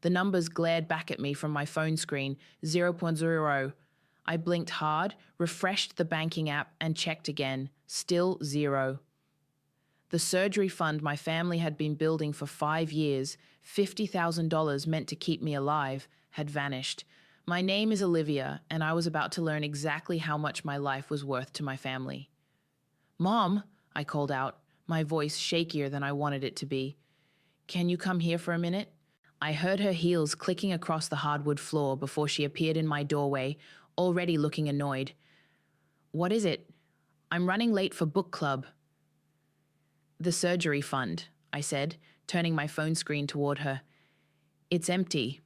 The numbers glared back at me from my phone screen, zero point zero. I blinked hard, refreshed the banking app, and checked again. Still zero. The surgery fund my family had been building for 5 years, $50,000 meant to keep me alive, had vanished. My name is Olivia, and I was about to learn exactly how much my life was worth to my family. "Mom," I called out, my voice shakier than I wanted it to be. "Can you come here for a minute?" I heard her heels clicking across the hardwood floor before she appeared in my doorway, already looking annoyed. "What is it?" "I'm running late for book club." "The surgery fund," I said, turning my phone screen toward her. "It's empty."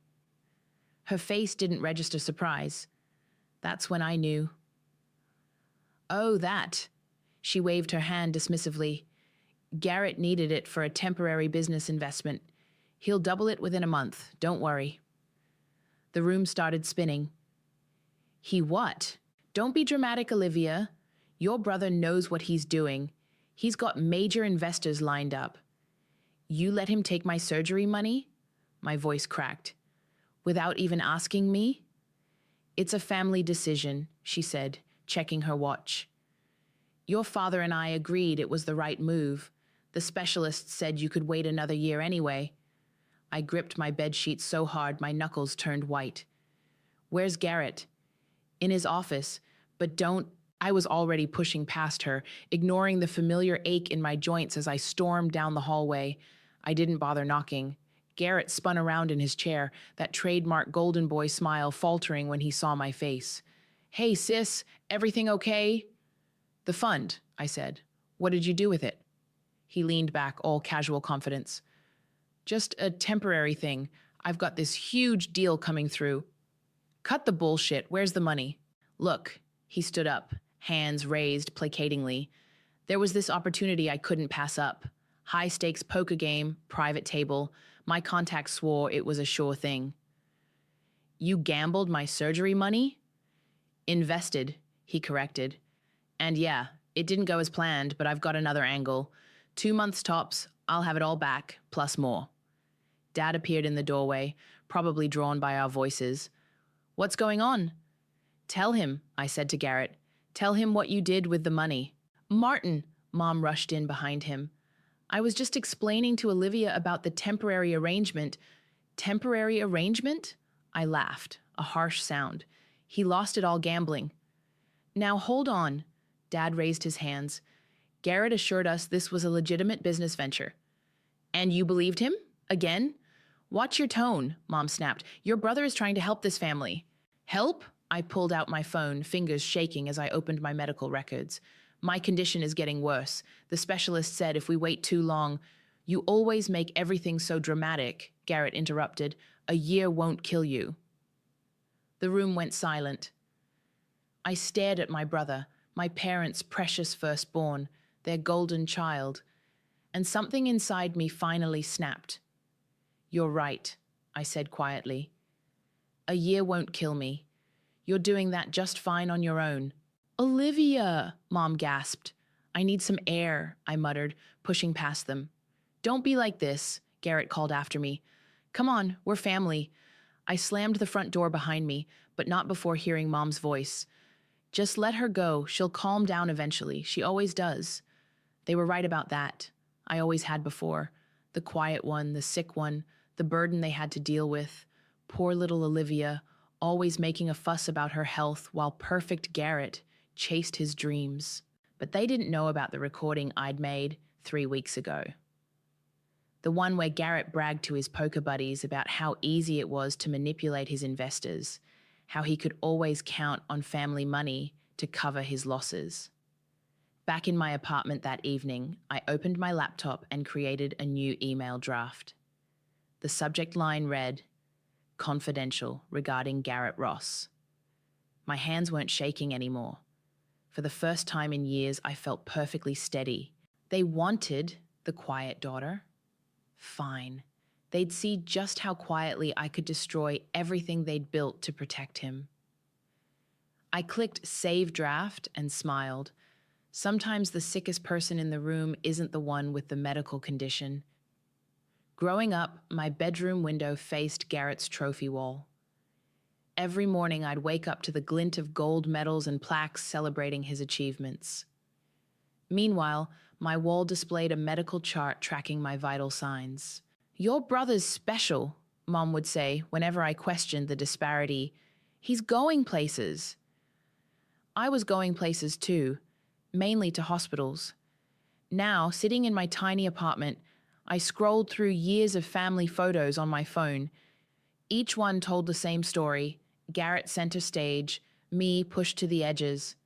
Her face didn't register surprise. That's when I knew. "Oh, that." She waved her hand dismissively. "Garrett needed it for a temporary business investment. He'll double it within a month, don't worry." The room started spinning. "He what?" "Don't be dramatic, Olivia. Your brother knows what he's doing. He's got major investors lined up." "You let him take my surgery money?" My voice cracked. "Without even asking me?" "It's a family decision," she said, checking her watch. "Your father and I agreed it was the right move. The specialists said you could wait another year anyway." I gripped my bedsheet so hard my knuckles turned white. "Where's Garrett?" "In his office, but don't—" I was already pushing past her, ignoring the familiar ache in my joints as I stormed down the hallway. I didn't bother knocking. Garrett spun around in his chair, that trademark golden boy smile faltering when he saw my face. "Hey, sis, everything okay?" "The fund," I said. "What did you do with it?" He leaned back, all casual confidence. "Just a temporary thing. I've got this huge deal coming through." "Cut the bullshit. Where's the money?" "Look." He stood up, hands raised placatingly. "There was this opportunity I couldn't pass up. High-stakes poker game, private table. My contacts swore it was a sure thing." "You gambled my surgery money?" "Invested," he corrected. "And yeah, it didn't go as planned, but I've got another angle. 2 months tops, I'll have it all back, plus more." Dad appeared in the doorway, probably drawn by our voices. "What's going on?" "Tell him," I said to Garrett. "Tell him what you did with the money." "Martin," Mom rushed in behind him. "I was just explaining to Olivia about the temporary arrangement." "Temporary arrangement?" I laughed, a harsh sound. "He lost it all gambling." "Now hold on." Dad raised his hands. "Garrett assured us this was a legitimate business venture." "And you believed him? Again?" "Watch your tone," Mom snapped. "Your brother is trying to help this family." "Help?" I pulled out my phone, fingers shaking as I opened my medical records. "My condition is getting worse. The specialist said if we wait too long—" "You always make everything so dramatic," Garrett interrupted. "A year won't kill you." The room went silent. I stared at my brother, my parents' precious firstborn, their golden child, and something inside me finally snapped. "You're right," I said quietly. "A year won't kill me. You're doing that just fine on your own." "Olivia!" Mom gasped. "I need some air," I muttered, pushing past them. "Don't be like this," Garrett called after me. "Come on, we're family." I slammed the front door behind me, but not before hearing Mom's voice. "Just let her go. She'll calm down eventually. She always does." They were right about that. I always had before. The quiet one, the sick one, the burden they had to deal with. Poor little Olivia, always making a fuss about her health while perfect Garrett chased his dreams. But they didn't know about the recording I'd made 3 weeks ago. The one where Garrett bragged to his poker buddies about how easy it was to manipulate his investors, how he could always count on family money to cover his losses. Back in my apartment that evening, I opened my laptop and created a new email draft. The subject line read, "Confidential regarding Garrett Ross." My hands weren't shaking anymore. For the first time in years, I felt perfectly steady. They wanted the quiet daughter. Fine. They'd see just how quietly I could destroy everything they'd built to protect him. I clicked Save Draft and smiled. Sometimes the sickest person in the room isn't the one with the medical condition. Growing up, my bedroom window faced Garrett's trophy wall. Every morning, I'd wake up to the glint of gold medals and plaques celebrating his achievements. Meanwhile, my wall displayed a medical chart tracking my vital signs. "Your brother's special," Mom would say whenever I questioned the disparity. "He's going places." I was going places too, mainly to hospitals. Now, sitting in my tiny apartment, I scrolled through years of family photos on my phone. Each one told the same story: Garrett center stage, me pushed to the edges.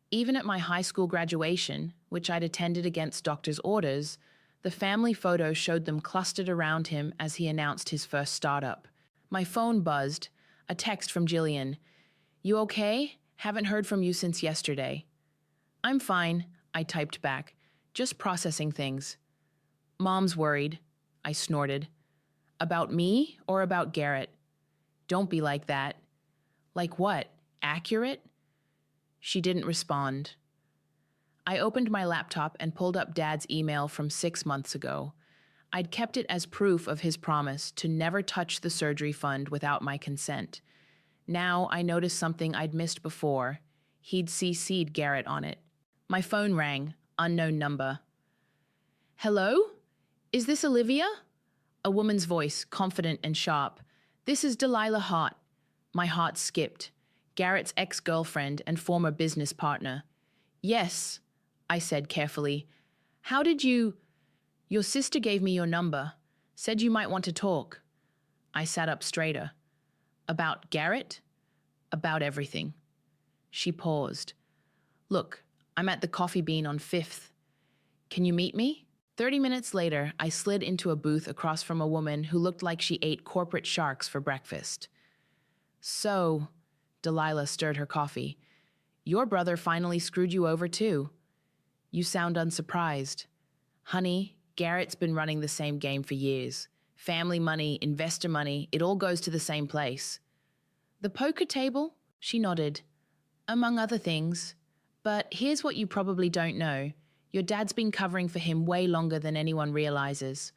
Even at my high school graduation, which I'd attended against doctor's orders, the family photos showed them clustered around him as he announced his first startup. My phone buzzed, a text from Jillian. "You okay? Haven't heard from you since yesterday." "I'm fine," I typed back, "just processing things." "Mom's worried," I snorted. "About me or about Garrett?" "Don't be like that." "Like what? Accurate?" She didn't respond. I opened my laptop and pulled up Dad's email from 6 months ago. I'd kept it as proof of his promise to never touch the surgery fund without my consent. Now I noticed something I'd missed before. He'd CC'd Garrett on it. My phone rang, unknown number. "Hello? Is this Olivia?" A woman's voice, confident and sharp. "This is Delilah Hart." My heart skipped. Garrett's ex-girlfriend and former business partner. "Yes," I said carefully. "How did you—" "Your sister gave me your number. Said you might want to talk." I sat up straighter. "About Garrett?" "About everything." She paused. "Look, I'm at the Coffee Bean on 5th. Can you meet me?" 30 minutes later, I slid into a booth across from a woman who looked like she ate corporate sharks for breakfast. "So," Delilah stirred her coffee, "your brother finally screwed you over too. You sound unsurprised." "Honey, Garrett's been running the same game for years. Family money, investor money, it all goes to the same place." "The poker table?" She nodded. "Among other things. But here's what you probably don't know. Your dad's been covering for him way longer than anyone realizes."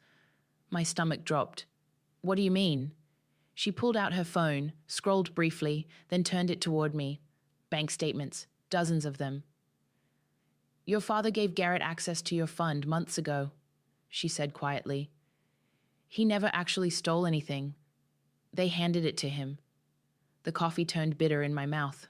My stomach dropped. "What do you mean?" She pulled out her phone, scrolled briefly, then turned it toward me. Bank statements, dozens of them. "Your father gave Garrett access to your fund months ago," she said quietly. "He never actually stole anything. They handed it to him." The coffee turned bitter in my mouth.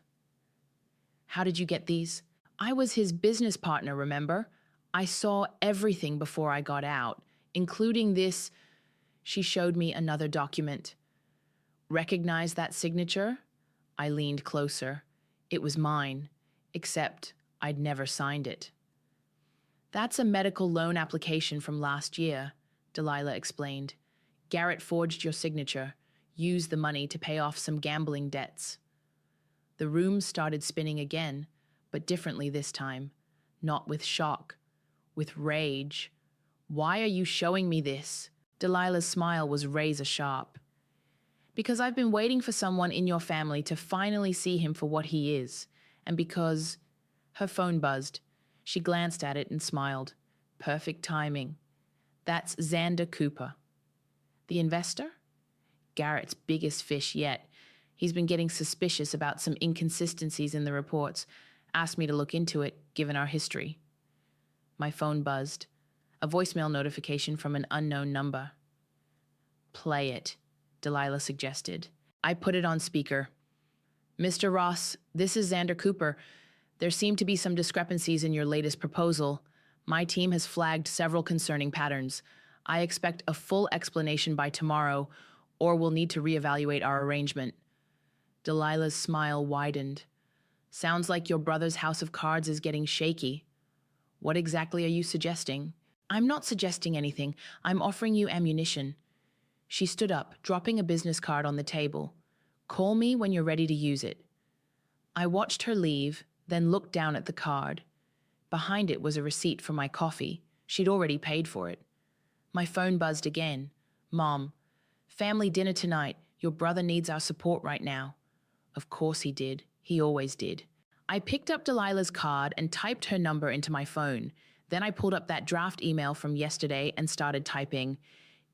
"How did you get these?" "I was his business partner, remember? I saw everything before I got out, including this." She showed me another document. "Recognize that signature?" I leaned closer. It was mine, except I'd never signed it. "That's a medical loan application from last year," Delilah explained. "Garrett forged your signature, used the money to pay off some gambling debts." The room started spinning again, but differently this time. Not with shock, with rage. "Why are you showing me this?" Delilah's smile was razor sharp. "Because I've been waiting for someone in your family to finally see him for what he is. And because—" Her phone buzzed. She glanced at it and smiled. Perfect timing. "That's Xander Cooper." "The investor?" "Garrett's biggest fish yet. He's been getting suspicious about some inconsistencies in the reports. Asked me to look into it, given our history." My phone buzzed. A voicemail notification from an unknown number. "Play it," Delilah suggested. I put it on speaker. "Mr. Ross, this is Xander Cooper. There seem to be some discrepancies in your latest proposal. My team has flagged several concerning patterns. I expect a full explanation by tomorrow, or we'll need to reevaluate our arrangement." Delilah's smile widened. "Sounds like your brother's house of cards is getting shaky. What exactly are you suggesting?" "I'm not suggesting anything. I'm offering you ammunition." She stood up, dropping a business card on the table. "Call me when you're ready to use it." I watched her leave, then looked down at the card. Behind it was a receipt for my coffee. She'd already paid for it. My phone buzzed again. "Mom, family dinner tonight. Your brother needs our support right now." Of course he did. He always did. I picked up Delilah's card and typed her number into my phone. Then I pulled up that draft email from yesterday and started typing,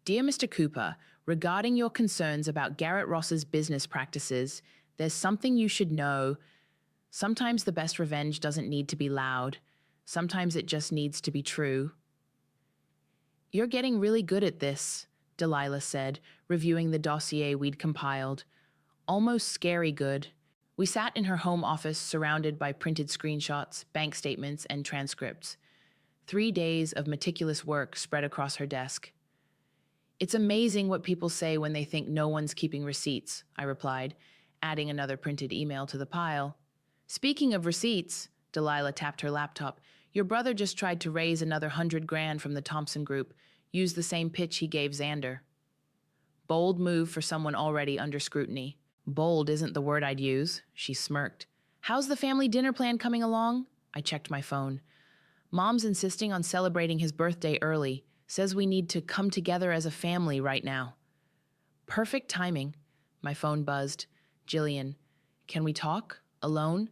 Dear Mr. Cooper, regarding your concerns about Garrett Ross's business practices, there's something you should know. Sometimes the best revenge doesn't need to be loud. Sometimes it just needs to be true. You're getting really good at this, Delilah said, reviewing the dossier we'd compiled. Almost scary good. We sat in her home office surrounded by printed screenshots, bank statements, and transcripts. 3 days of meticulous work spread across her desk. It's amazing what people say when they think no one's keeping receipts, I replied, adding another printed email to the pile. Speaking of receipts, Delilah tapped her laptop, your brother just tried to raise another $100,000 from the Thompson Group, use the same pitch he gave Xander. Bold move for someone already under scrutiny. Bold isn't the word I'd use, she smirked. How's the family dinner plan coming along? I checked my phone. Mom's insisting on celebrating his birthday early, says we need to come together as a family right now. Perfect timing. My phone buzzed. Jillian, can we talk? Alone?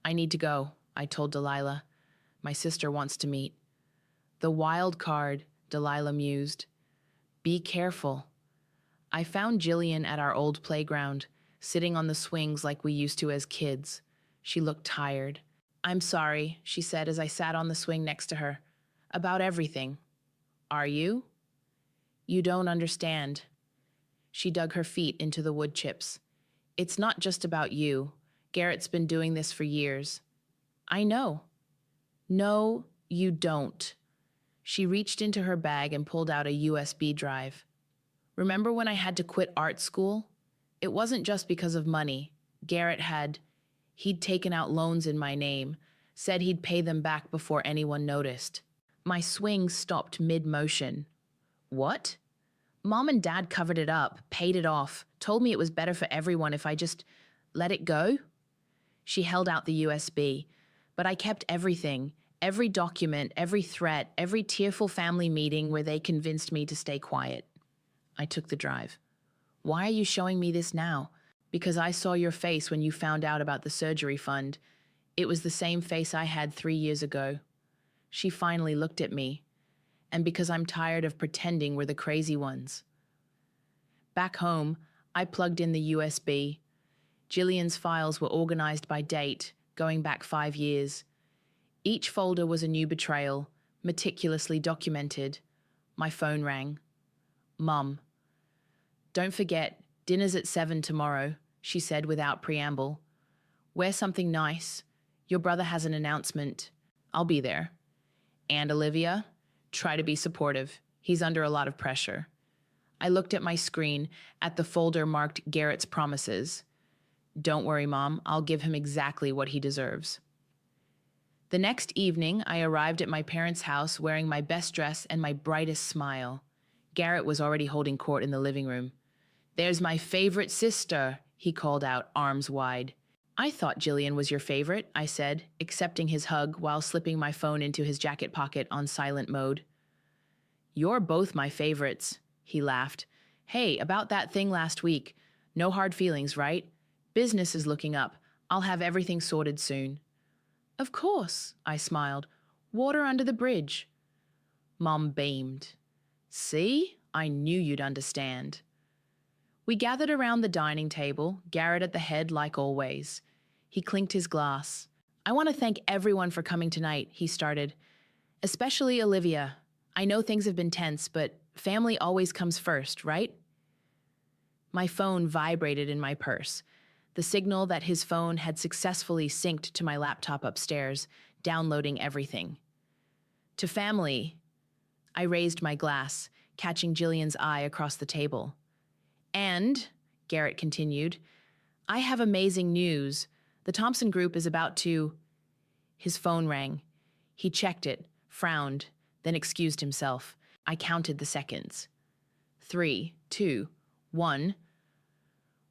I need to go, I told Delilah. My sister wants to meet. The wild card, Delilah mused. Be careful. I found Jillian at our old playground, sitting on the swings like we used to as kids. She looked tired. I'm sorry, she said as I sat on the swing next to her. About everything. Are you? You don't understand. She dug her feet into the wood chips. It's not just about you. Garrett's been doing this for years. I know. No, you don't. She reached into her bag and pulled out a USB drive. Remember when I had to quit art school? It wasn't just because of money. He'd taken out loans in my name, said he'd pay them back before anyone noticed. My swing stopped mid-motion. What? Mom and Dad covered it up, paid it off, told me it was better for everyone if I just let it go. She held out the USB, but I kept everything, every document, every threat, every tearful family meeting where they convinced me to stay quiet. I took the drive. Why are you showing me this now? Because I saw your face when you found out about the surgery fund. It was the same face I had 3 years ago. She finally looked at me. And because I'm tired of pretending we're the crazy ones. Back home, I plugged in the USB. Jillian's files were organized by date, going back 5 years. Each folder was a new betrayal, meticulously documented. My phone rang. Mum. Don't forget, dinner's at 7 tomorrow, she said without preamble. Wear something nice. Your brother has an announcement. I'll be there. And Olivia, try to be supportive. He's under a lot of pressure. I looked at my screen, at the folder marked Garrett's Promises. Don't worry, Mom. I'll give him exactly what he deserves. The next evening, I arrived at my parents' house wearing my best dress and my brightest smile. Garrett was already holding court in the living room. There's my favorite sister, he called out, arms wide. I thought Jillian was your favorite, I said, accepting his hug while slipping my phone into his jacket pocket on silent mode. You're both my favorites, he laughed. Hey, about that thing last week. No hard feelings, right? Business is looking up. I'll have everything sorted soon. Of course, I smiled. Water under the bridge. Mom beamed. See? I knew you'd understand. We gathered around the dining table, Garrett at the head like always. He clinked his glass. I want to thank everyone for coming tonight, he started. Especially Olivia. I know things have been tense, but family always comes first, right? My phone vibrated in my purse, the signal that his phone had successfully synced to my laptop upstairs, downloading everything. To family, I raised my glass, catching Jillian's eye across the table. And, Garrett continued, I have amazing news. The Thompson Group is about to... His phone rang. He checked it, frowned, then excused himself. I counted the seconds. 3, 2, 1.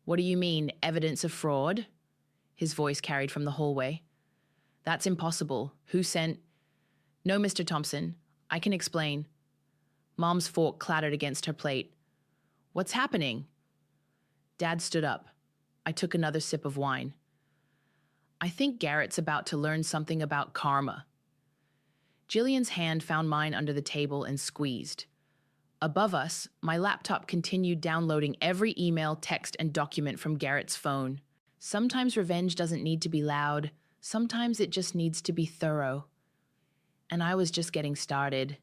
What do you mean, evidence of fraud? His voice carried from the hallway. That's impossible. Who sent... No, Mr. Thompson. I can explain. Mom's fork clattered against her plate. What's happening? Dad stood up. I took another sip of wine. I think Garrett's about to learn something about karma. Jillian's hand found mine under the table and squeezed. Above us, my laptop continued downloading every email, text, and document from Garrett's phone. Sometimes revenge doesn't need to be loud. Sometimes it just needs to be thorough. And I was just getting started.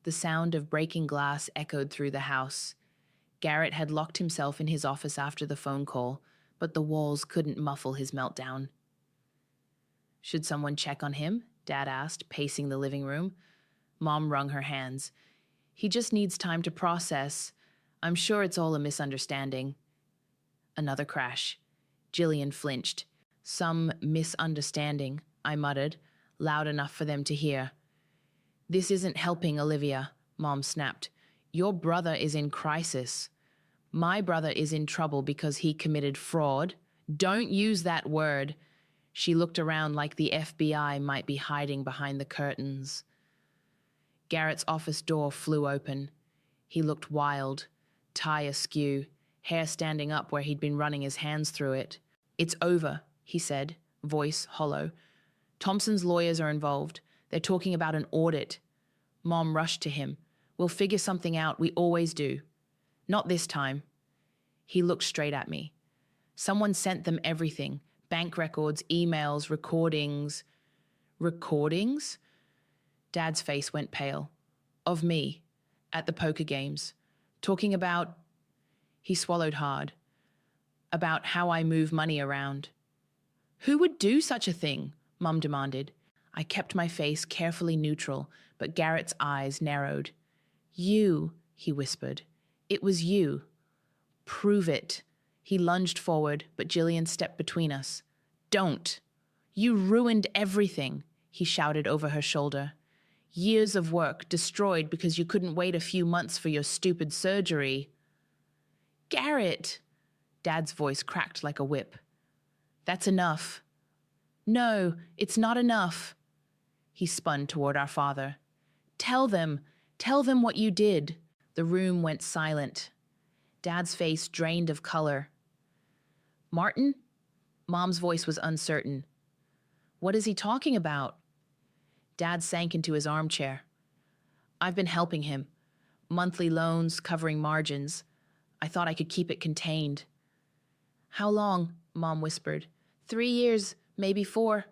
The sound of breaking glass echoed through the house. Garrett had locked himself in his office after the phone call, but the walls couldn't muffle his meltdown. "Should someone check on him?" Dad asked, pacing the living room. Mom wrung her hands. "He just needs time to process. I'm sure it's all a misunderstanding." Another crash. Jillian flinched. "Some misunderstanding," I muttered, loud enough for them to hear. "This isn't helping, Olivia," Mom snapped. "Your brother is in crisis. My brother is in trouble because he committed fraud. Don't use that word." She looked around like the FBI might be hiding behind the curtains. Garrett's office door flew open. He looked wild, tie askew, hair standing up where he'd been running his hands through it. "It's over," he said, voice hollow. "Thompson's lawyers are involved. They're talking about an audit." Mom rushed to him. "We'll figure something out, we always do." "Not this time." He looked straight at me. "Someone sent them everything. Bank records, emails, recordings." "Recordings?" Dad's face went pale. "Of me, at the poker games. Talking about—" He swallowed hard. "About how I move money around." "Who would do such a thing?" Mum demanded. I kept my face carefully neutral, but Garrett's eyes narrowed. "You," he whispered. "It was you." "Prove it." He lunged forward, but Jillian stepped between us. "Don't." "You ruined everything," he shouted over her shoulder. "Years of work destroyed because you couldn't wait a few months for your stupid surgery." "Garrett!" Dad's voice cracked like a whip. "That's enough." "No, it's not enough." He spun toward our father. Tell them what you did." The room went silent. Dad's face drained of color. "Martin?" Mom's voice was uncertain. "What is he talking about?" Dad sank into his armchair. "I've been helping him. Monthly loans, covering margins. I thought I could keep it contained." "How long?" Mom whispered. 3 years, maybe 4.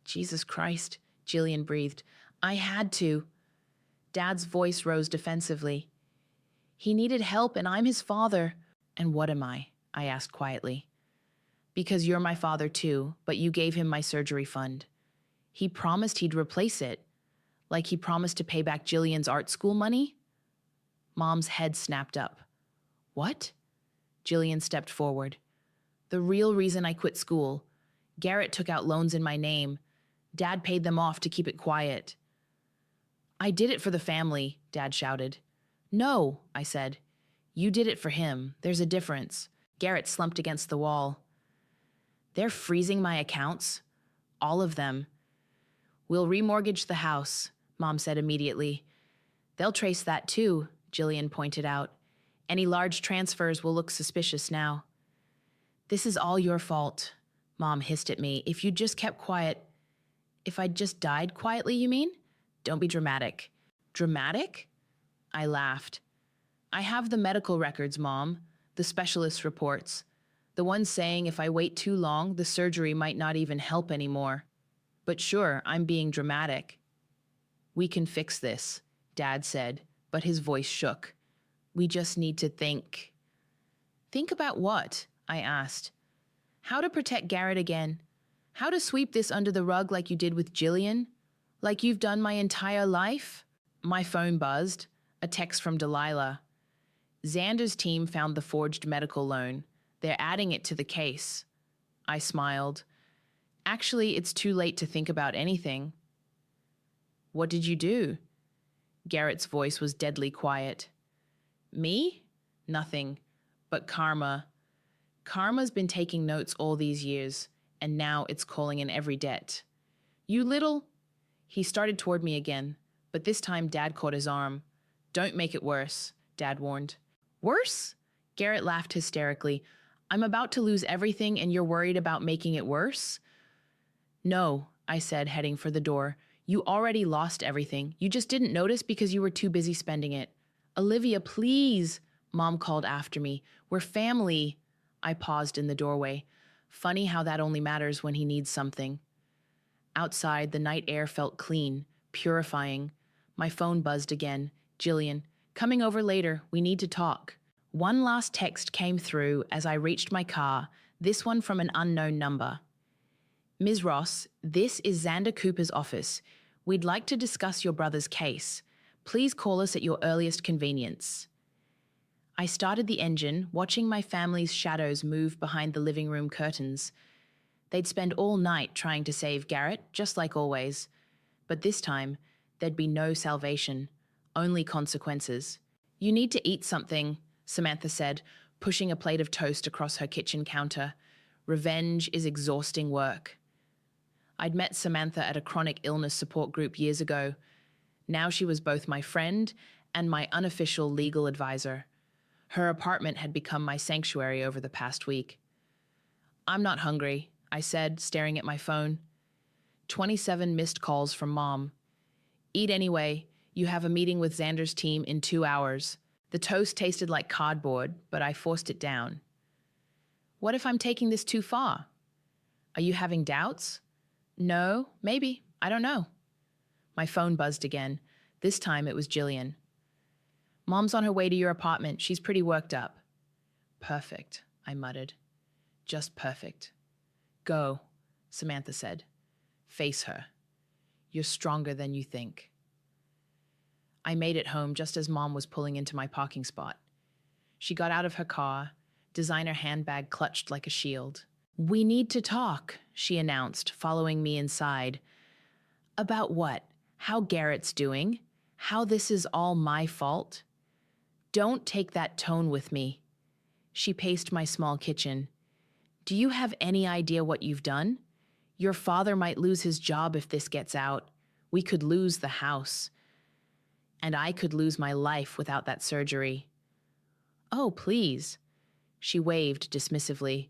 "Jesus Christ," Jillian breathed. "I had to." Dad's voice rose defensively. "He needed help, and I'm his father." "And what am I?" I asked quietly. "Because you're my father too, but you gave him my surgery fund. He promised he'd replace it, like he promised to pay back Jillian's art school money." Mom's head snapped up. "What?" Jillian stepped forward. "The real reason I quit school. Garrett took out loans in my name. Dad paid them off to keep it quiet." "I did it for the family," Dad shouted. "No," I said. "You did it for him. There's a difference." Garrett slumped against the wall. "They're freezing my accounts. All of them." "We'll remortgage the house," Mom said immediately. "They'll trace that too," Jillian pointed out. "Any large transfers will look suspicious now." "This is all your fault," Mom hissed at me. "If you'd just kept quiet." "If I'd just died quietly, you mean? Don't be dramatic." "Dramatic?" I laughed. "I have the medical records, Mom, the specialist reports. The ones saying if I wait too long, the surgery might not even help anymore. But sure, I'm being dramatic." "We can fix this," Dad said, but his voice shook. "We just need to think." "Think about what?" I asked. "How to protect Garrett again? How to sweep this under the rug like you did with Jillian? Like you've done my entire life?" My phone buzzed. A text from Delilah. "Xander's team found the forged medical loan. They're adding it to the case." I smiled. "Actually, it's too late to think about anything." "What did you do?" Garrett's voice was deadly quiet. "Me? Nothing. But karma. Karma's been taking notes all these years, and now it's calling in every debt. You little—" He started toward me again, but this time Dad caught his arm. "Don't make it worse," Dad warned. "Worse?" Garrett laughed hysterically. "I'm about to lose everything and you're worried about making it worse?" "No," I said, heading for the door. "You already lost everything. You just didn't notice because you were too busy spending it. Olivia, please, Mom called after me. We're family. I paused in the doorway. Funny how that only matters when he needs something. Outside, the night air felt clean, purifying. My phone buzzed again. Jillian, coming over later. We need to talk. One last text came through as I reached my car, this one from an unknown number. Ms. Ross, this is Xander Cooper's office. We'd like to discuss your brother's case. Please call us at your earliest convenience. I started the engine, watching my family's shadows move behind the living room curtains. They'd spend all night trying to save Garrett, just like always. But this time, there'd be no salvation, only consequences. You need to eat something, Samantha said, pushing a plate of toast across her kitchen counter. Revenge is exhausting work. I'd met Samantha at a chronic illness support group years ago. Now she was both my friend and my unofficial legal advisor. Her apartment had become my sanctuary over the past week. I'm not hungry, I said, staring at my phone. 27 missed calls from Mom. Eat anyway. You have a meeting with Xander's team in 2 hours. The toast tasted like cardboard, but I forced it down. What if I'm taking this too far? Are you having doubts? No, maybe. I don't know. My phone buzzed again. This time it was Jillian. Mom's on her way to your apartment. She's pretty worked up. Perfect, I muttered. Just perfect. Go, Samantha said. Face her. You're stronger than you think. I made it home just as Mom was pulling into my parking spot. She got out of her car, designer handbag clutched like a shield. We need to talk, she announced, following me inside. About what? How Garrett's doing? How this is all my fault? Don't take that tone with me. She paced my small kitchen. Do you have any idea what you've done? Your father might lose his job if this gets out. We could lose the house. And I could lose my life without that surgery. Oh, please. She waved dismissively.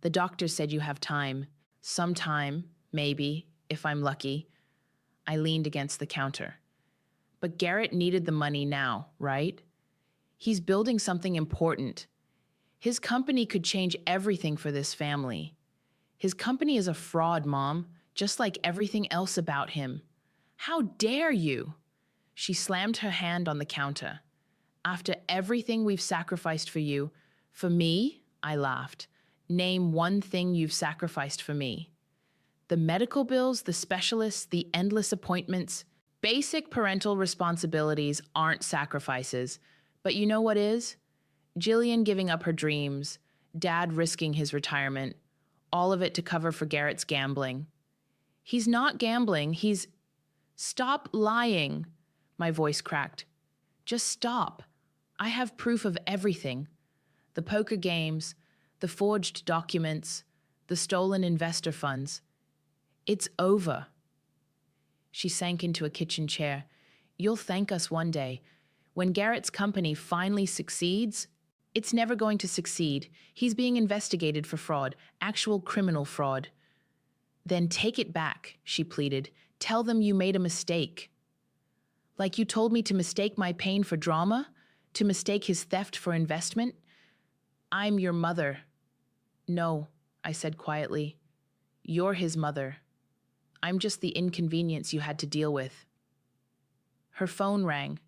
The doctor said you have time. Sometime, maybe, if I'm lucky. I leaned against the counter. But Garrett needed the money now, right? He's building something important. His company could change everything for this family. His company is a fraud, Mom, just like everything else about him. How dare you? She slammed her hand on the counter. After everything we've sacrificed for you, for me, I laughed. Name one thing you've sacrificed for me. The medical bills, the specialists, the endless appointments. Basic parental responsibilities aren't sacrifices. But you know what is? Jillian giving up her dreams, Dad risking his retirement, all of it to cover for Garrett's gambling. He's not gambling, he's... Stop lying, my voice cracked. Just stop. I have proof of everything. The poker games, the forged documents, the stolen investor funds. It's over. She sank into a kitchen chair. You'll thank us one day. When Garrett's company finally succeeds, it's never going to succeed. He's being investigated for fraud, actual criminal fraud. Then take it back, she pleaded. Tell them you made a mistake. Like you told me to mistake my pain for drama? To mistake his theft for investment? I'm your mother. No, I said quietly. You're his mother. I'm just the inconvenience you had to deal with. Her phone rang.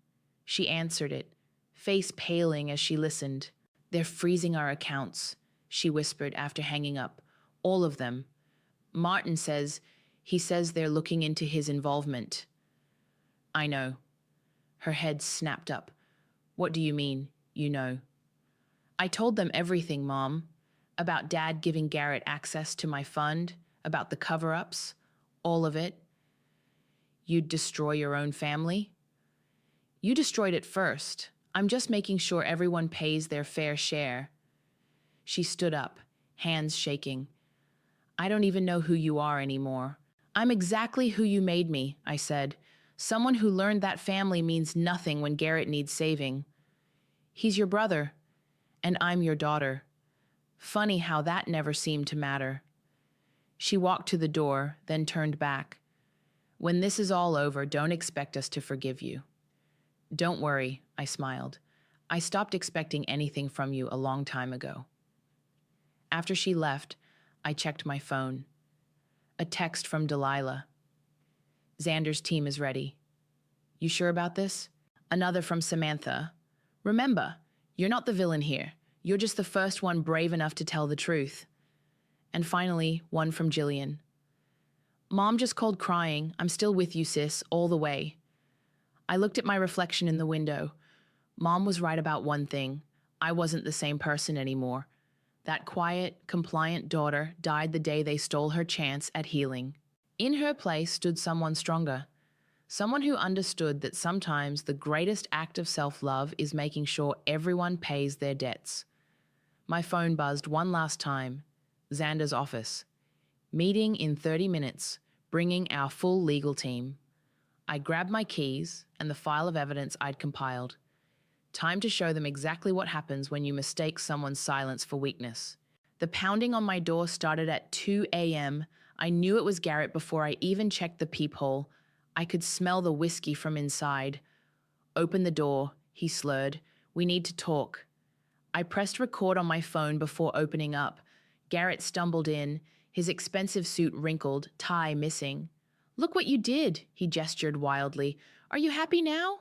She answered it, face paling as she listened. They're freezing our accounts, she whispered after hanging up. All of them. Martin says they're looking into his involvement. I know. Her head snapped up. What do you mean, you know? I told them everything, Mom. About Dad giving Garrett access to my fund, about the cover-ups, all of it. You'd destroy your own family? You destroyed it first. I'm just making sure everyone pays their fair share. She stood up, hands shaking. I don't even know who you are anymore. I'm exactly who you made me, I said. Someone who learned that family means nothing when Garrett needs saving. He's your brother, and I'm your daughter. Funny how that never seemed to matter. She walked to the door, then turned back. When this is all over, don't expect us to forgive you. Don't worry, I smiled. I stopped expecting anything from you a long time ago. After she left, I checked my phone. A text from Delilah. Xander's team is ready. You sure about this? Another from Samantha. Remember, you're not the villain here. You're just the first one brave enough to tell the truth. And finally, one from Jillian. Mom just called crying. I'm still with you, sis, all the way. I looked at my reflection in the window. Mom was right about one thing. I wasn't the same person anymore. That quiet, compliant daughter died the day they stole her chance at healing. In her place stood someone stronger. Someone who understood that sometimes the greatest act of self-love is making sure everyone pays their debts. My phone buzzed one last time. Xander's office. Meeting in 30 minutes, bringing our full legal team. I grabbed my keys and the file of evidence I'd compiled. Time to show them exactly what happens when you mistake someone's silence for weakness. The pounding on my door started at 2 a.m. I knew it was Garrett before I even checked the peephole. I could smell the whiskey from inside. Open the door, he slurred. We need to talk. I pressed record on my phone before opening up. Garrett stumbled in, his expensive suit wrinkled, tie missing. Look what you did, he gestured wildly. Are you happy now?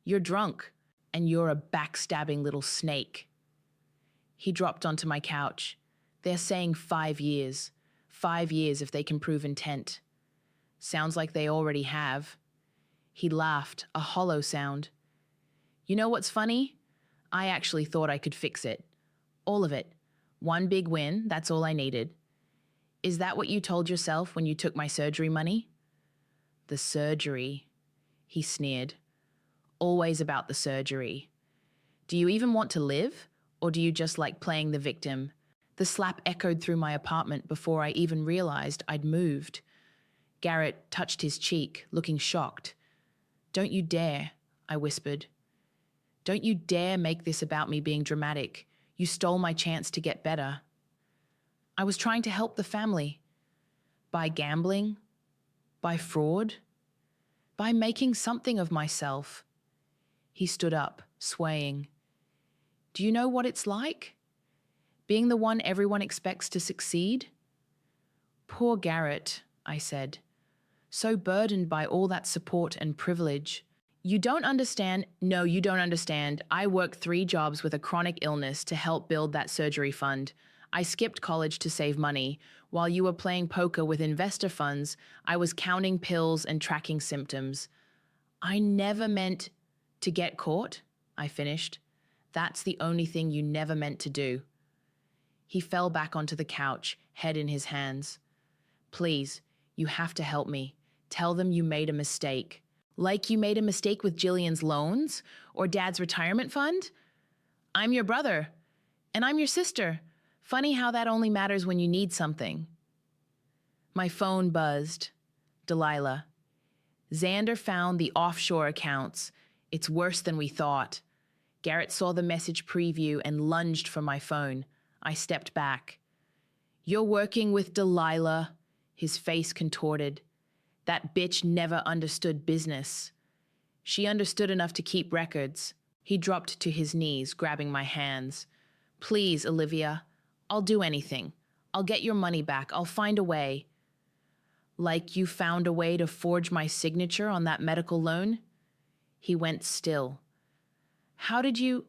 You're drunk, and you're a backstabbing little snake. He dropped onto my couch. They're saying 5 years. 5 years if they can prove intent. Sounds like they already have. He laughed, a hollow sound. You know what's funny? I actually thought I could fix it. All of it. One big win, that's all I needed. Is that what you told yourself when you took my surgery money? The surgery, he sneered. Always about the surgery. Do you even want to live, or do you just like playing the victim? The slap echoed through my apartment before I even realized I'd moved. Garrett touched his cheek, looking shocked. Don't you dare, I whispered. Don't you dare make this about me being dramatic. You stole my chance to get better. I was trying to help the family. By gambling? By fraud? By making something of myself. He stood up, swaying. Do you know what it's like? Being the one everyone expects to succeed? Poor Garrett, I said. So burdened by all that support and privilege. You don't understand. No, you don't understand. I worked 3 jobs with a chronic illness to help build that surgery fund. I skipped college to save money. While you were playing poker with investor funds, I was counting pills and tracking symptoms. I never meant to get caught, I finished. That's the only thing you never meant to do. He fell back onto the couch, head in his hands. Please, you have to help me. Tell them you made a mistake. Like you made a mistake with Jillian's loans or Dad's retirement fund? I'm your brother, and I'm your sister. Funny how that only matters when you need something. My phone buzzed. Delilah. Xander found the offshore accounts. It's worse than we thought. Garrett saw the message preview and lunged for my phone. I stepped back. You're working with Delilah. His face contorted. That bitch never understood business. She understood enough to keep records. He dropped to his knees, grabbing my hands. Please, Olivia. I'll do anything. I'll get your money back. I'll find a way. Like you found a way to forge my signature on that medical loan? He went still. How did you...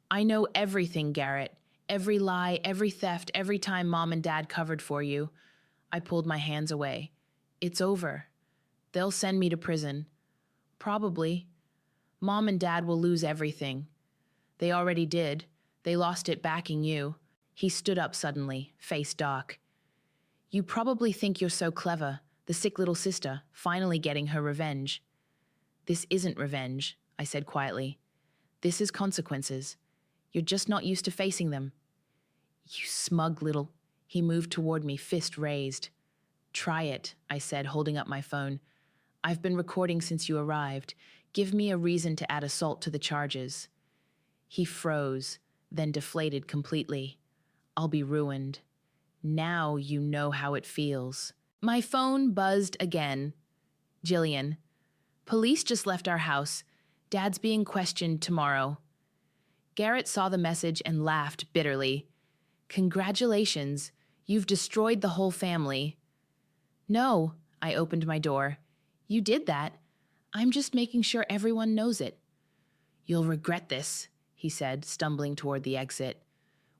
I know everything, Garrett. Every lie, every theft, every time Mom and Dad covered for you. I pulled my hands away. It's over. They'll send me to prison. Probably. Mom and Dad will lose everything. They already did. They lost it backing you. He stood up suddenly, face dark. You probably think you're so clever, the sick little sister, finally getting her revenge. This isn't revenge, I said quietly. This is consequences. You're just not used to facing them. You smug little... He moved toward me, fist raised. Try it, I said, holding up my phone. I've been recording since you arrived. Give me a reason to add assault to the charges. He froze, then deflated completely. I'll be ruined. Now you know how it feels. My phone buzzed again. Jillian. Police just left our house. Dad's being questioned tomorrow. Garrett saw the message and laughed bitterly. Congratulations, you've destroyed the whole family. No, I opened my door. You did that. I'm just making sure everyone knows it. You'll regret this, he said, stumbling toward the exit.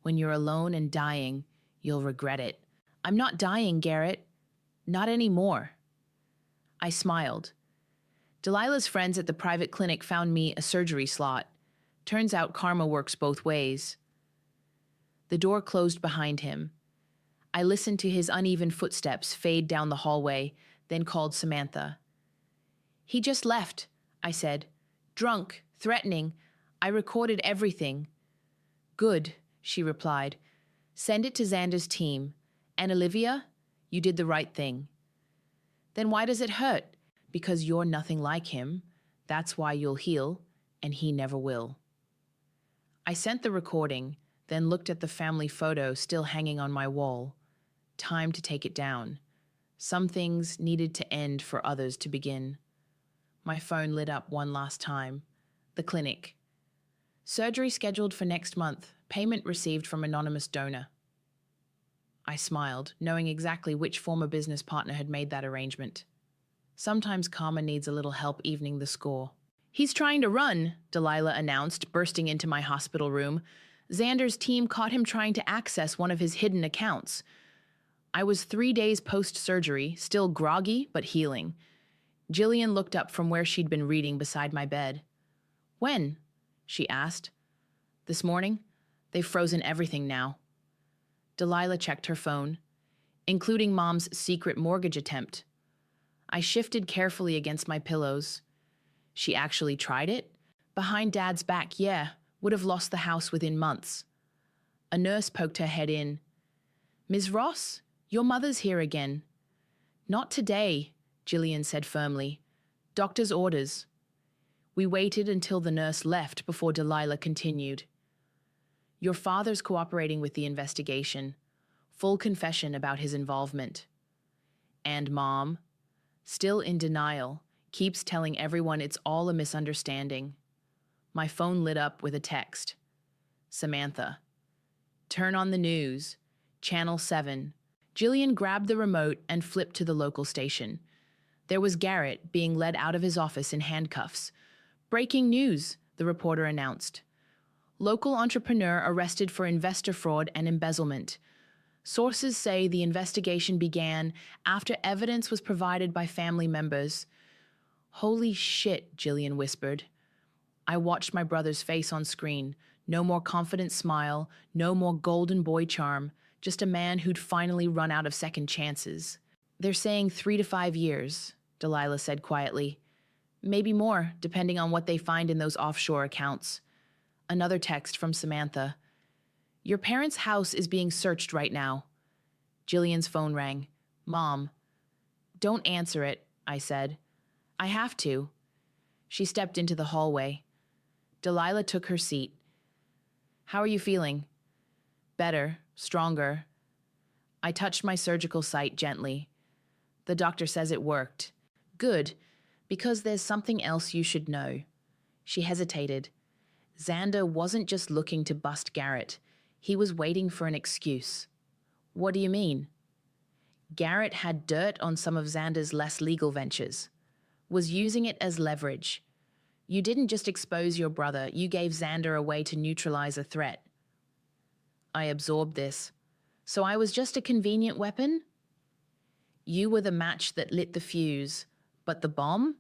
When you're alone and dying, you'll regret it. I'm not dying, Garrett. Not anymore. I smiled. Delilah's friends at the private clinic found me a surgery slot. Turns out karma works both ways. The door closed behind him. I listened to his uneven footsteps fade down the hallway, then called Samantha. He just left, I said. Drunk, threatening. I recorded everything. Good, she replied. Send it to Xander's team. And Olivia, you did the right thing. Then why does it hurt? Because you're nothing like him. That's why you'll heal, and he never will. I sent the recording, then looked at the family photo still hanging on my wall. Time to take it down. Some things needed to end for others to begin. My phone lit up one last time. The clinic. Surgery scheduled for next month. Payment received from anonymous donor. I smiled, knowing exactly which former business partner had made that arrangement. Sometimes karma needs a little help evening the score. He's trying to run, Delilah announced, bursting into my hospital room. Xander's team caught him trying to access one of his hidden accounts. I was 3 days post-surgery, still groggy but healing. Jillian looked up from where she'd been reading beside my bed. When? She asked. This morning. They've frozen everything now. Delilah checked her phone, including Mom's secret mortgage attempt. I shifted carefully against my pillows. She actually tried it? Behind Dad's back, yeah, would have lost the house within months. A nurse poked her head in. Ms. Ross, your mother's here again. Not today, Jillian said firmly. Doctor's orders. We waited until the nurse left before Delilah continued. Your father's cooperating with the investigation. Full confession about his involvement. And Mom, still in denial, keeps telling everyone it's all a misunderstanding. My phone lit up with a text. Samantha. Turn on the news. Channel 7. Jillian grabbed the remote and flipped to the local station. There was Garrett being led out of his office in handcuffs. Breaking news, the reporter announced. Local entrepreneur arrested for investor fraud and embezzlement. Sources say the investigation began after evidence was provided by family members. Holy shit, Jillian whispered. I watched my brother's face on screen. No more confident smile, no more golden boy charm, just a man who'd finally run out of second chances. They're saying 3 to 5 years, Delilah said quietly. Maybe more, depending on what they find in those offshore accounts. Another text from Samantha. Your parents' house is being searched right now. Jillian's phone rang. Mom. Don't answer it, I said. I have to. She stepped into the hallway. Delilah took her seat. How are you feeling? Better, stronger. I touched my surgical site gently. The doctor says it worked. Good, because there's something else you should know. She hesitated. Xander wasn't just looking to bust Garrett. He was waiting for an excuse. What do you mean? Garrett had dirt on some of Xander's less legal ventures. Was using it as leverage. You didn't just expose your brother, you gave Xander a way to neutralize a threat. I absorbed this. So I was just a convenient weapon? You were the match that lit the fuse. But the bomb?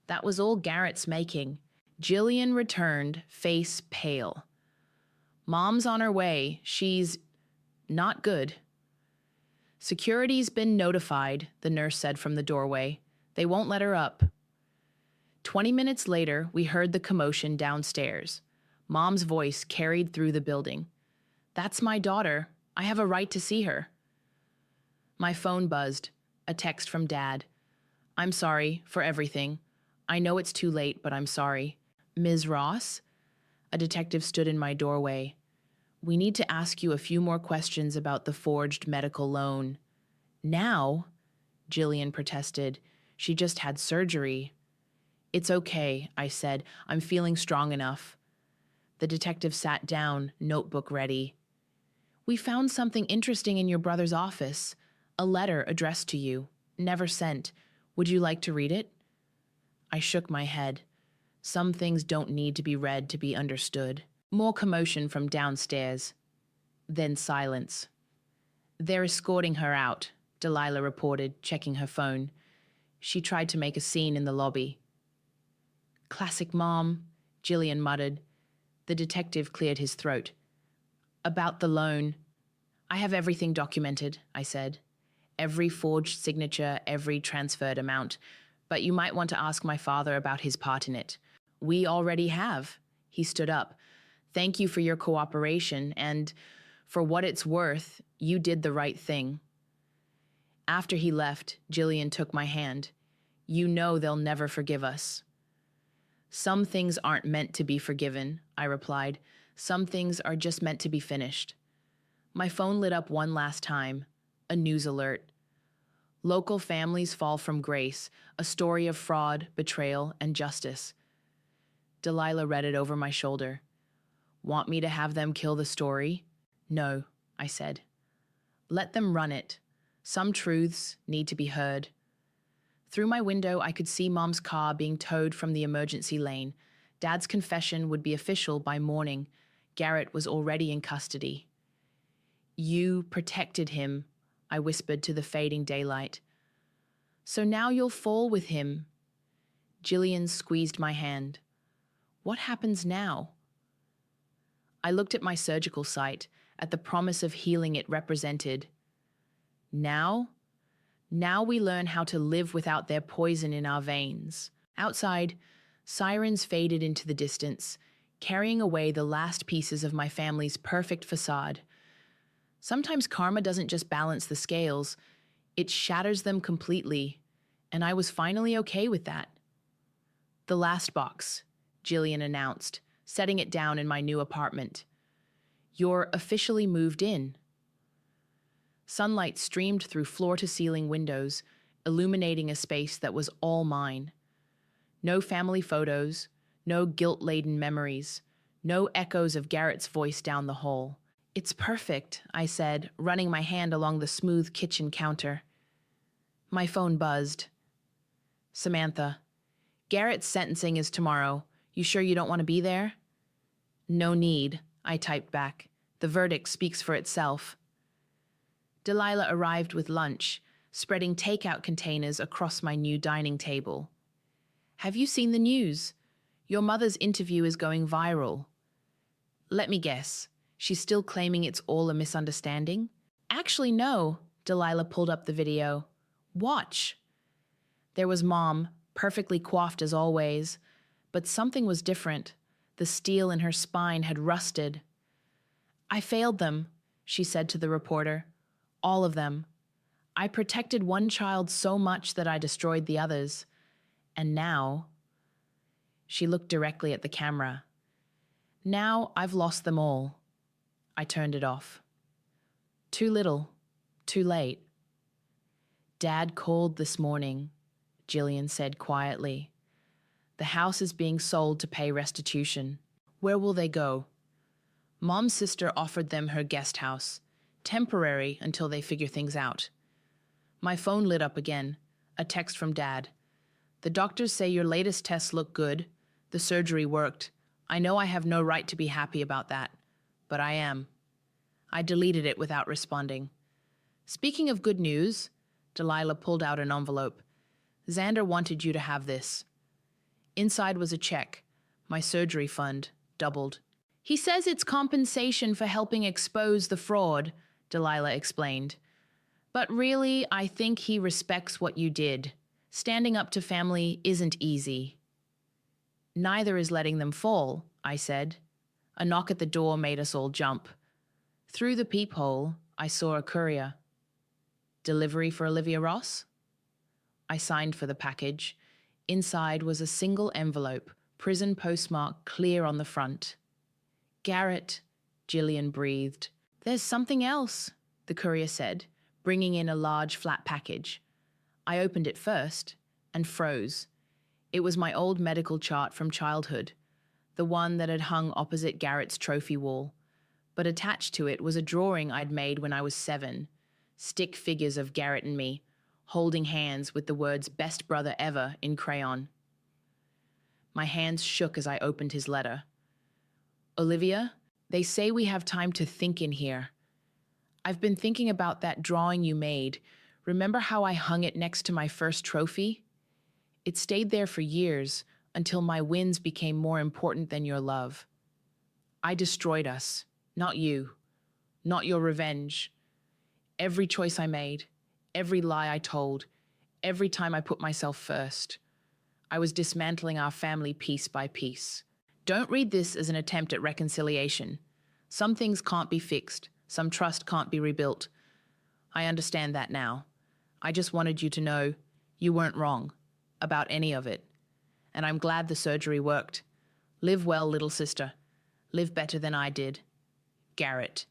That was all Garrett's making. Jillian returned, face pale. Mom's on her way. She's not good. Security's been notified, the nurse said from the doorway. They won't let her up. 20 minutes later, we heard the commotion downstairs. Mom's voice carried through the building. That's my daughter. I have a right to see her. My phone buzzed. A text from Dad. I'm sorry for everything. I know it's too late, but I'm sorry. Ms. Ross? A detective stood in my doorway. We need to ask you a few more questions about the forged medical loan. Now? Jillian protested. She just had surgery. It's okay, I said. I'm feeling strong enough. The detective sat down, notebook ready. We found something interesting in your brother's office. A letter addressed to you, never sent. Would you like to read it? I shook my head. Some things don't need to be read to be understood. More commotion from downstairs. Then silence. They're escorting her out, Delilah reported, checking her phone. She tried to make a scene in the lobby. Classic mom, Jillian muttered. The detective cleared his throat. About the loan. I have everything documented, I said. Every forged signature, every transferred amount. But you might want to ask my father about his part in it. We already have. He stood up. Thank you for your cooperation, and for what it's worth, you did the right thing. After he left, Jillian took my hand. You know they'll never forgive us. Some things aren't meant to be forgiven, I replied. Some things are just meant to be finished. My phone lit up one last time. A news alert. Local families fall from grace, a story of fraud, betrayal, and justice. Delilah read it over my shoulder. Want me to have them kill the story? No, I said. Let them run it. Some truths need to be heard. Through my window, I could see Mom's car being towed from the emergency lane. Dad's confession would be official by morning. Garrett was already in custody. You protected him, I whispered to the fading daylight. So now you'll fall with him. Jillian squeezed my hand. What happens now? I looked at my surgical site, at the promise of healing it represented. Now we learn how to live without their poison in our veins. Outside, sirens faded into the distance, carrying away the last pieces of my family's perfect facade. Sometimes karma doesn't just balance the scales, it shatters them completely, and I was finally okay with that. The last box, Jillian announced, setting it down in my new apartment. You're officially moved in. Sunlight streamed through floor-to-ceiling windows, illuminating a space that was all mine. No family photos, no guilt-laden memories, no echoes of Garrett's voice down the hall. It's perfect, I said, running my hand along the smooth kitchen counter. My phone buzzed. Samantha, Garrett's sentencing is tomorrow. You sure you don't want to be there? No need, I typed back. The verdict speaks for itself. Delilah arrived with lunch, spreading takeout containers across my new dining table. Have you seen the news? Your mother's interview is going viral. Let me guess, she's still claiming it's all a misunderstanding? Actually, no, Delilah pulled up the video. Watch. There was Mom, perfectly coiffed as always, but something was different. The steel in her spine had rusted. I failed them, she said to the reporter. All of them. I protected one child so much that I destroyed the others. And now... She looked directly at the camera. Now I've lost them all. I turned it off. Too little. Too late. Dad called this morning, Jillian said quietly. The house is being sold to pay restitution. Where will they go? Mom's sister offered them her guest house. Temporary until they figure things out. My phone lit up again. A text from Dad. The doctors say your latest tests look good. The surgery worked. I know I have no right to be happy about that, but I am. I deleted it without responding. Speaking of good news, Delilah pulled out an envelope. Xander wanted you to have this. Inside was a check. My surgery fund, doubled. He says it's compensation for helping expose the fraud, Delilah explained. But really, I think he respects what you did. Standing up to family isn't easy. Neither is letting them fall, I said. A knock at the door made us all jump. Through the peephole, I saw a courier. Delivery for Olivia Ross? I signed for the package. Inside was a single envelope, prison postmark clear on the front. Garrett, Jillian breathed. There's something else, the courier said, bringing in a large flat package. I opened it first and froze. It was my old medical chart from childhood, the one that had hung opposite Garrett's trophy wall. But attached to it was a drawing I'd made when I was 7, stick figures of Garrett and me, holding hands with the words "best brother ever" in crayon. My hands shook as I opened his letter. Olivia, they say we have time to think in here. I've been thinking about that drawing you made. Remember how I hung it next to my first trophy? It stayed there for years until my wins became more important than your love. I destroyed us, not you, not your revenge. Every choice I made, every lie I told, every time I put myself first, I was dismantling our family piece by piece. Don't read this as an attempt at reconciliation. Some things can't be fixed. Some trust can't be rebuilt. I understand that now. I just wanted you to know you weren't wrong about any of it. And I'm glad the surgery worked. Live well, little sister. Live better than I did. Garrett.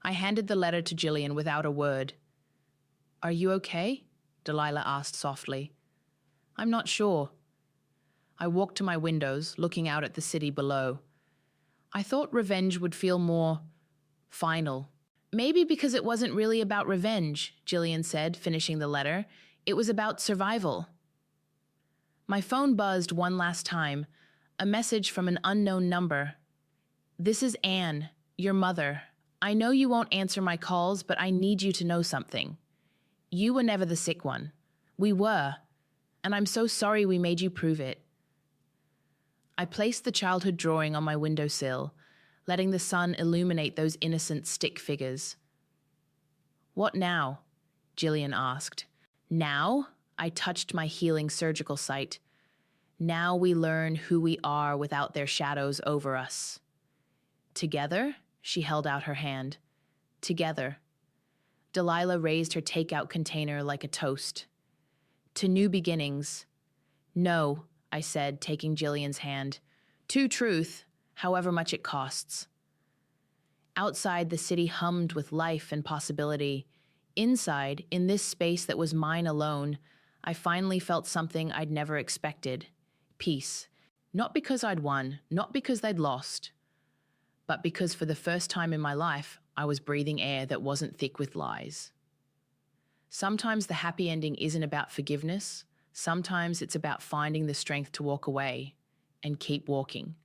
I handed the letter to Jillian without a word. Are you okay? Delilah asked softly. I'm not sure. I walked to my windows, looking out at the city below. I thought revenge would feel more final. Maybe because it wasn't really about revenge, Jillian said, finishing the letter. It was about survival. My phone buzzed one last time, a message from an unknown number. This is Anne, your mother. I know you won't answer my calls, but I need you to know something. You were never the sick one. We were. And I'm so sorry we made you prove it. I placed the childhood drawing on my windowsill, letting the sun illuminate those innocent stick figures. What now? Jillian asked. Now? I touched my healing surgical site. Now we learn who we are without their shadows over us. Together? She held out her hand. Together. Delilah raised her takeout container like a toast. To new beginnings. No, I said, taking Jillian's hand. To truth, however much it costs. Outside, the city hummed with life and possibility. Inside, in this space that was mine alone, I finally felt something I'd never expected. Peace. Not because I'd won, not because they'd lost, but because for the first time in my life, I was breathing air that wasn't thick with lies. Sometimes the happy ending isn't about forgiveness. Sometimes it's about finding the strength to walk away and keep walking.